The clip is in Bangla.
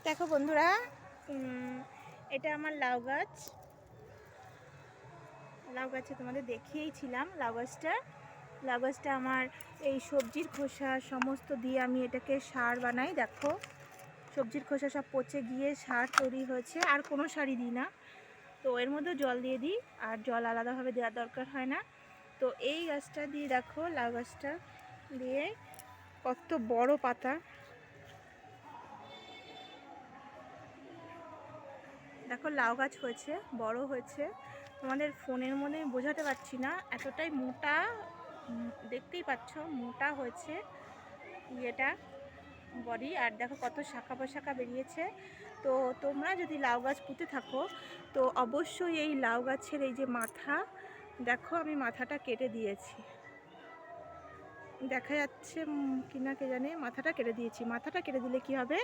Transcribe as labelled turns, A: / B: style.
A: দেখো বন্ধুরা, এটা আমার লাউ গাছ। লাউ গাছে তোমাদের দেখিয়েছিলাম লাউ গাছটা আমার এই সবজির খোসা সমস্ত দিয়ে আমি এটাকে সার বানাই। দেখো সবজির খোসা সব পচে গিয়ে সার তৈরি হয়েছে, আর কোনো সারই দিই না। তো এর মধ্যে জল দিয়ে দিই, আর জল আলাদাভাবে দেওয়ার দরকার হয় না। তো এই গাছটা দিয়ে দেখো, লাউ গাছটা দিয়ে কত বড় পাতা। দেখো লাউ গাছ হয়েছে, বড় হয়েছে। তোমাদের ফোনের মধ্যে আমি বোঝাতে পারছি না, এতটাই মোটা, দেখতেই পাচ্ছ মোটা হয়েছে ইয়েটা, বডি। আর দেখো কত শাখা প্রশাখা বেরিয়েছে। তো তোমরা যদি লাউ গাছ পুঁতে থাকো তো অবশ্যই এই লাউ গাছের এই যে মাথা, দেখো আমি মাথাটা কেটে দিয়েছি, দেখা যাচ্ছে কিনা কে জানে। মাথাটা কেটে দিয়েছি। মাথাটা কেটে দিলে কি হবে,